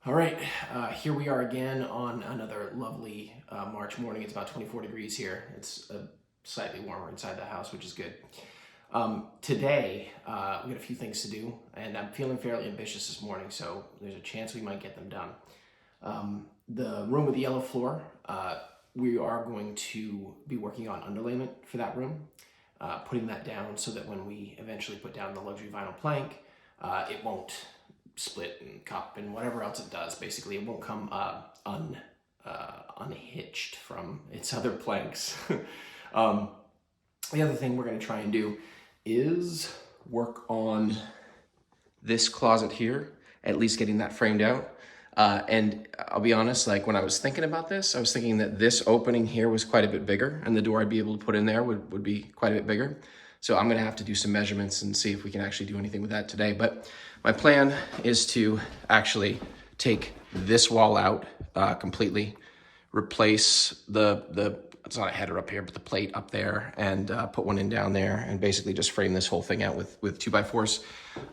All right, here we are again on another lovely March morning. It's about 24 degrees here. It's slightly warmer inside the house, which is good. Today, we got a few things to do, and I'm feeling fairly ambitious this morning, so there's a chance we might get them done. The room with the yellow floor, we are going to be working on underlayment for that room, putting that down so that when we eventually put down the luxury vinyl plank, it won't split and cup and whatever else it does. Basically, it won't come unhitched from its other planks. The other thing we're going to try and do is work on this closet here, at least getting that framed out. And I'll be honest, like when I was thinking about this, I was thinking that this opening here was quite a bit bigger, and the door I'd be able to put in there would be quite a bit bigger. So I'm gonna have to do some measurements and see if we can actually do anything with that today. But my plan is to actually take this wall out completely, replace it's not a header up here, but the plate up there, and put one in down there, and basically just frame this whole thing out with 2x4s,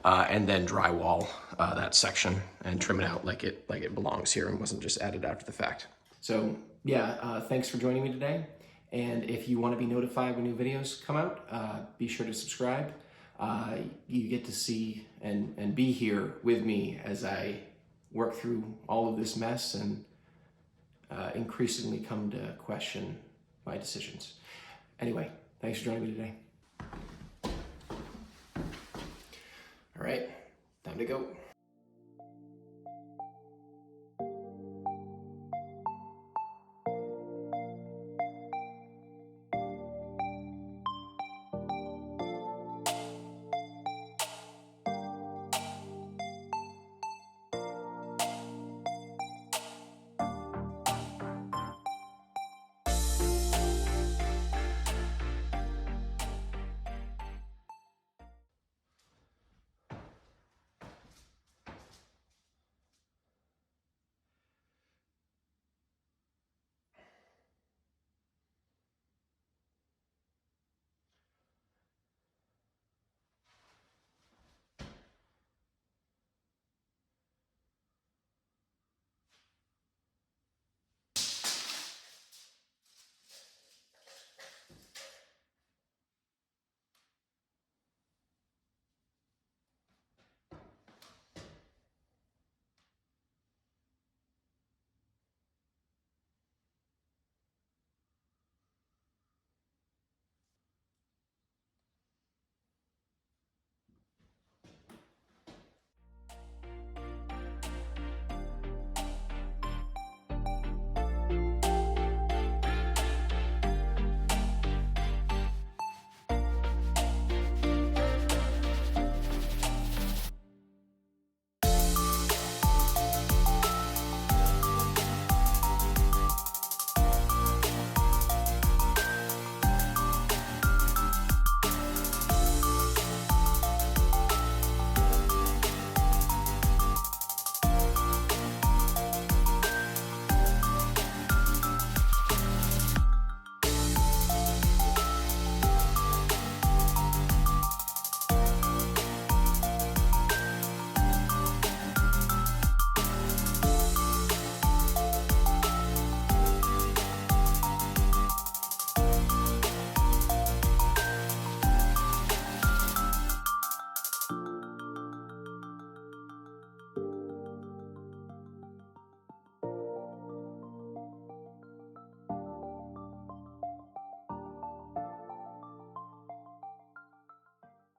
and then drywall that section and trim it out like it belongs here and wasn't just added after the fact. So yeah, thanks for joining me today. And if you want to be notified when new videos come out, be sure to subscribe. You get to see and be here with me as I work through all of this mess and increasingly come to question my decisions. Anyway, thanks for joining me today. All right, time to go.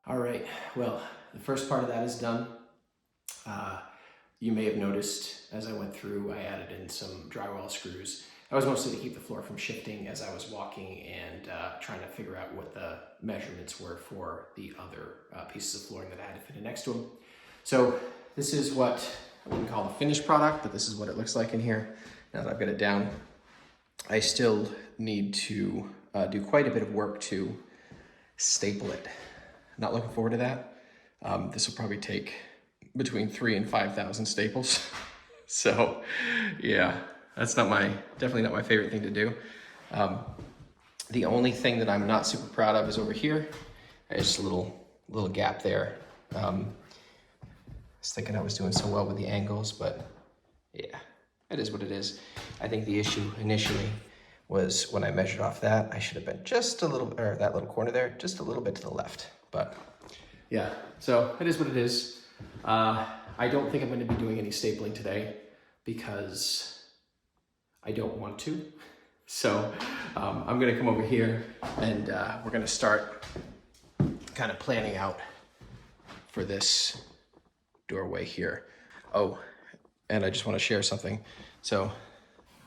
All right, well, the first part of that is done. You may have noticed as I went through, I added in some drywall screws. That was mostly to keep the floor from shifting as I was walking and trying to figure out what the measurements were for the other pieces of flooring that I had to fit in next to them. So this is what I wouldn't call the finished product, but this is what it looks like in here now that I've got it down. I still need to do quite a bit of work to staple it. Not looking forward to that. This will probably take between 3,000 and 5,000 staples. So yeah, that's definitely not my favorite thing to do. The only thing that I'm not super proud of is over here. There's just a little gap there. I was thinking I was doing so well with the angles, but Yeah, it is what it is. I think the issue initially was when I measured off that, I should have been just a little, or that little corner there, just a little bit to the left. But yeah, so it is what it is. I don't think I'm going to be doing any stapling today because I don't want to. So I'm going to come over here and we're going to start kind of planning out for this doorway here. Oh, and I just want to share something. So,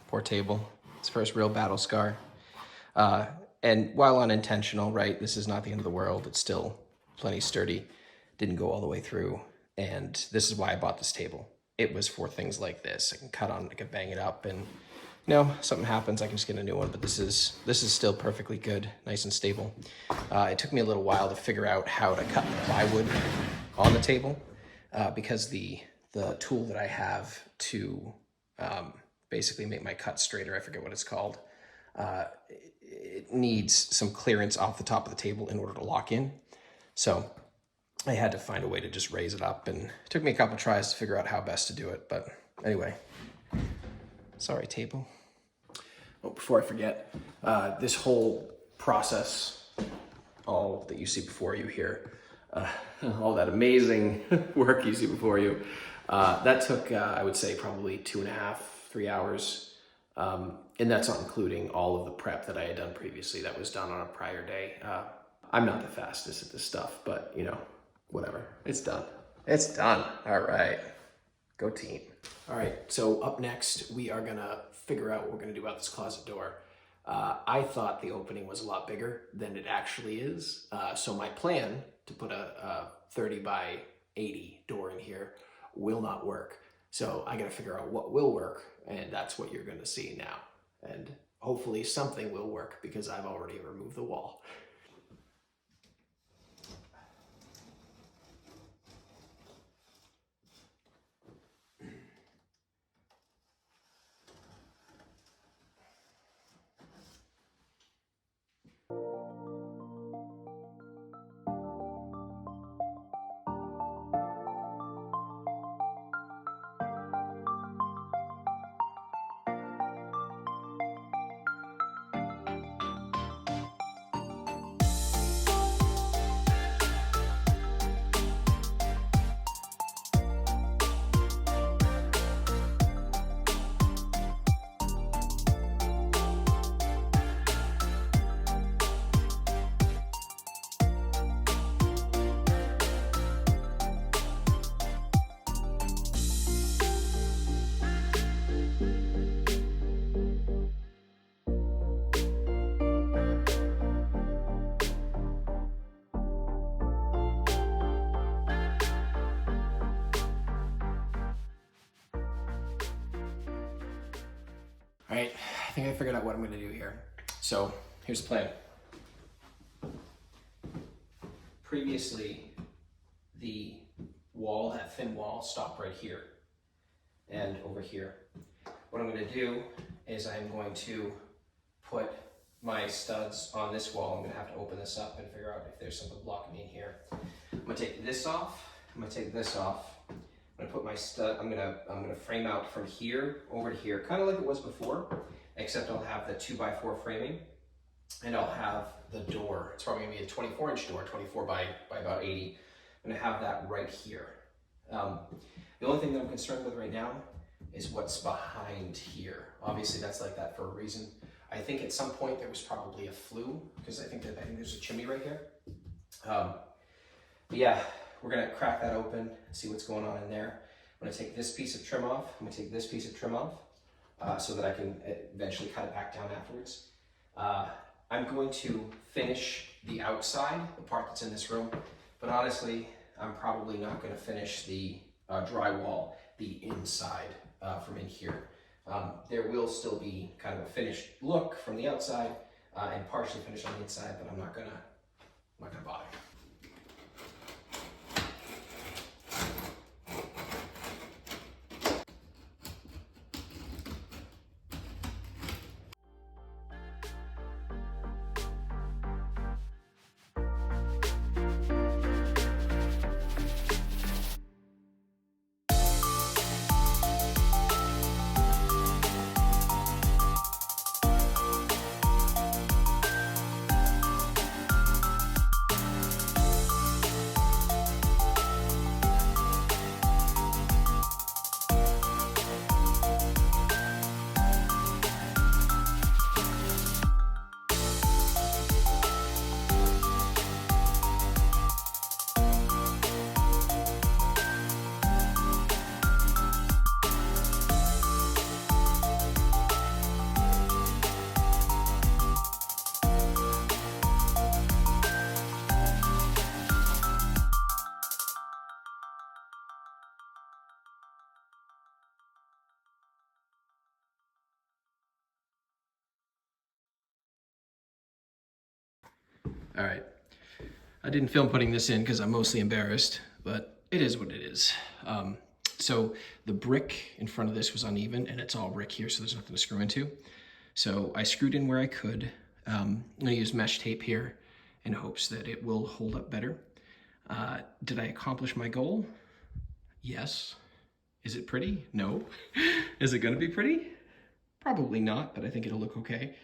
poor table. It's first real battle scar. And while unintentional, right, this is not the end of the world. It's still plenty sturdy. Didn't go all the way through. And this is why I bought this table. It was for things like this. I can cut on, I can bang it up, and something happens, I can just get a new one. But this is still perfectly good, nice and stable. It took me a little while to figure out how to cut the plywood on the table because the tool that I have to basically make my cut straighter, I forget what it's called, it needs some clearance off the top of the table in order to lock in. So I had to find a way to just raise it up, and it took me a couple tries to figure out how best to do it. But anyway, sorry, table. Oh, before I forget, this whole process, all that you see before you here, all that amazing work you see before you, that took, I would say, probably 2.5, 3 hours. And that's not including all of the prep that I had done previously that was done on a prior day. I'm not the fastest at this stuff, but whatever. It's done. It's done. All right. Go team. All right. So up next, we are going to figure out what we're going to do about this closet door. I thought the opening was a lot bigger than it actually is. So my plan to put a 30 by 80 door in here will not work. So I got to figure out what will work, and that's what you're going to see now. And hopefully something will work because I've already removed the wall. All right, I think I figured out what I'm going to do here. So here's the plan. Previously, the wall, that thin wall, stopped right here and over here. What I'm going to do is I'm going to put my studs on this wall. I'm going to have to open this up and figure out if there's something blocking me in here. I'm going to take this off. I'm going to take this off. I'm gonna put my stud, I'm gonna frame out from here over to here, kind of like it was before, except I'll have the 2x4 framing, and I'll have the door. It's probably gonna be a 24-inch door, 24 by about 80. I'm gonna have that right here. The only thing that I'm concerned with right now is what's behind here. Obviously that's like that for a reason. I think at some point there was probably a flue, because I think there's a chimney right here. But yeah. We're gonna crack that open and see what's going on in there. I'm gonna take this piece of trim off. I'm gonna take this piece of trim off so that I can eventually cut it back down afterwards. I'm going to finish the outside, the part that's in this room, but honestly, I'm probably not gonna finish the drywall, the inside from in here. There will still be kind of a finished look from the outside and partially finished on the inside, but I'm not gonna bother. All right. I didn't film putting this in because I'm mostly embarrassed, but it is what it is. So the brick in front of this was uneven, and it's all brick here, so there's nothing to screw into. So I screwed in where I could. I'm gonna use mesh tape here in hopes that it will hold up better. Did I accomplish my goal? Yes. Is it pretty? No. Is it gonna be pretty? Probably not, but I think it'll look okay.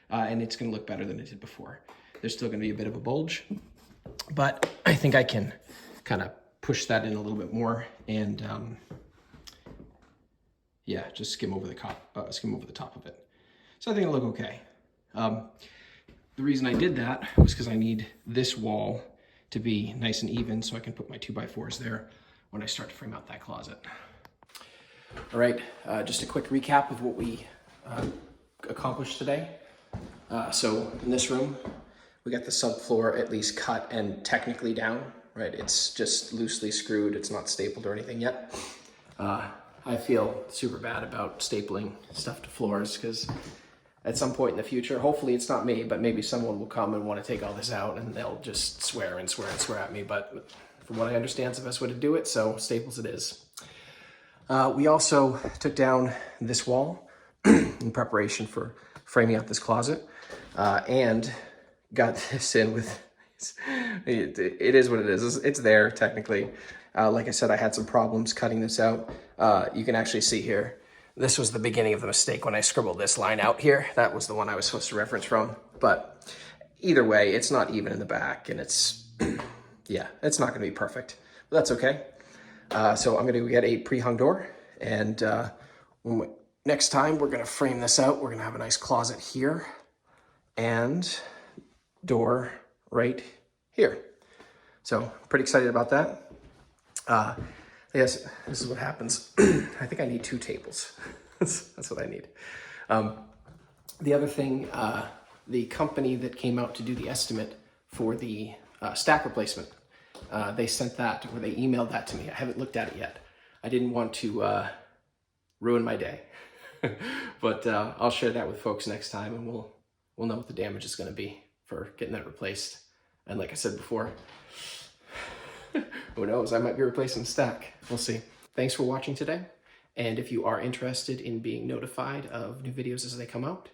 And it's gonna look better than it did before. There's still gonna be a bit of a bulge, but I think I can kind of push that in a little bit more and yeah, just skim over the top of it. So I think it'll look okay. The reason I did that was because I need this wall to be nice and even so I can put my 2x4s there when I start to frame out that closet. All right, just a quick recap of what we accomplished today. So in this room, we got the subfloor at least cut and technically down, right? It's just loosely screwed. It's not stapled or anything yet. I feel super bad about stapling stuff to floors because at some point in the future, hopefully it's not me, but maybe someone will come and want to take all this out and they'll just swear and swear and swear at me. But from what I understand, it's the best way to do it, so staples it is. We also took down this wall in preparation for framing out this closet and got this in with, it is what it is. It's there technically. Like I said, I had some problems cutting this out. You can actually see here, this was the beginning of the mistake when I scribbled this line out here. That was the one I was supposed to reference from. But either way, it's not even in the back and it's, yeah, it's not gonna be perfect, but that's okay. So I'm gonna get a pre-hung door and next time we're gonna frame this out. We're gonna have a nice closet here and door right here. So pretty excited about that. Yes, this is what happens. I think I need 2 tables. That's what I need. The other thing, the company that came out to do the estimate for the stack replacement, they sent that, or they emailed that to me. I haven't looked at it yet. I didn't want to ruin my day, but I'll share that with folks next time, and we'll know what the damage is going to be for getting that replaced. And like I said before, who knows, I might be replacing the stack. We'll see. Thanks for watching today. And if you are interested in being notified of new videos as they come out,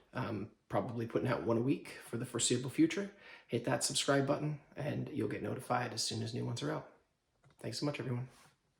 probably putting out 1 a week for the foreseeable future, hit that subscribe button and you'll get notified as soon as new ones are out. Thanks so much, everyone.